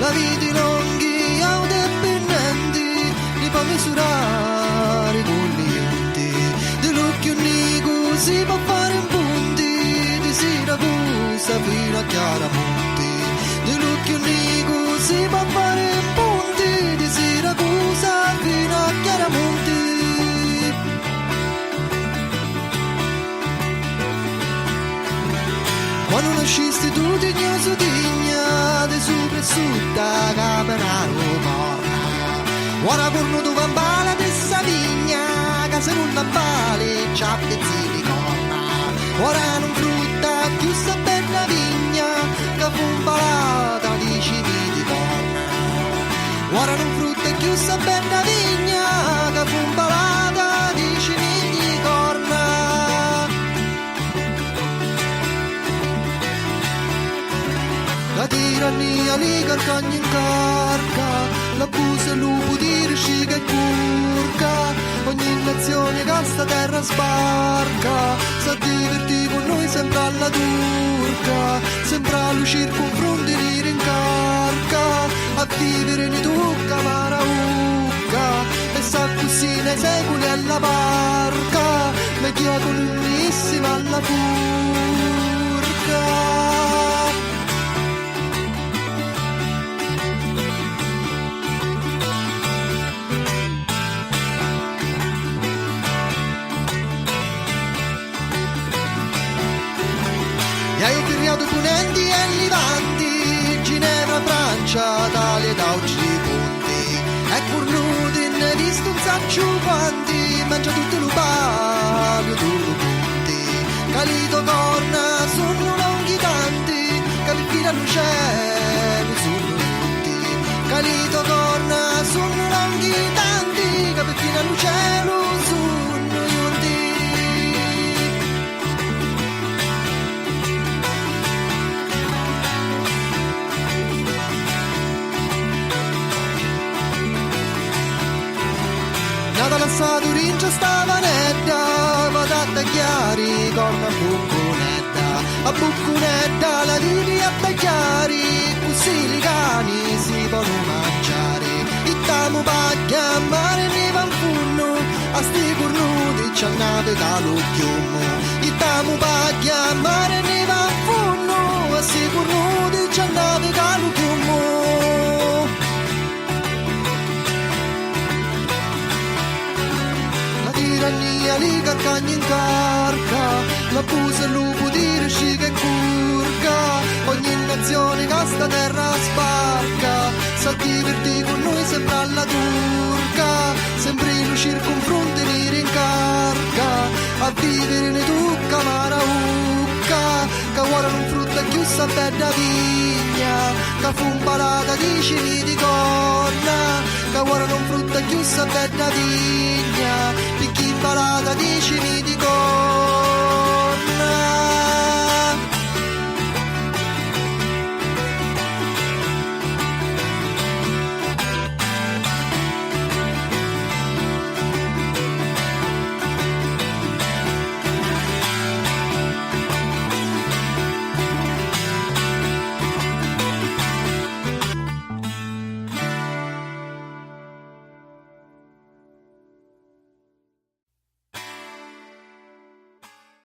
la vita lunghi, dipendenti, li può misurare con gli unti, dell'occhio unico si può fare in punti, di Siracusa fino a Chiaramonte, dell'occhio unico si può fare in punti, di Siracusa fino a Chiaramonte. Quando nascisti tu ti ignoso digna, di sopra e sutta capenaro corna. Ora corno tu vampala di Savigna, che se non la vale c'ha pezzi di corna. Ora non frutta più sta bella vigna, che fu impalata di cimi di corna. Ora non frutta più sta bella vigna, che fu impalata di cimi di corna. La tirannia li carcagna in carca, l'abuso e lupo di riscica e curca, ogni nazione che sta terra sbarca, sa divertire con noi sempre alla turca, sembra lucir confronti di rincarca, a vivere ne tocca maraucca, e sa così nei secoli alla barca, meglio con unissima alla furca. E hai operato ponenti e livanti, Ginevra, Francia, Italia ed oggi ponti. E cornuti ne visto un saccio quanti, mangia tutto lo palio, tu lo punti. Calito corna, sono lunghi tanti, califina al cielo, sono tutti. Calito corna, sono lunghi tanti, califina al cielo, sono tutti. Nata la Saturingia stava netta, patata chiari, corna a bucconetta la vivi a tagliare, così i cani si possono mangiare, ittiamo paglia a mare ne vanfunno, a sti cornuti ci annate dall'occhiumo, ittiamo paglia a mare ne vanfunno, a sti cornuti ci annate dall'occhiumo. Tirannia li carcagna in carca, l'abuso e lupo di riscica e curca, ogni nazione che sta terra sbarca, sa divertire con noi sembra alla turca, sempre in circonfronti di rincarca, a vivere ne tocca maraucca, che ora non frutta più sta bella vigna, che fu impalata di cimi di corna, che ora non frutta più sta bella vigna, di chi imparata di cimi di corna.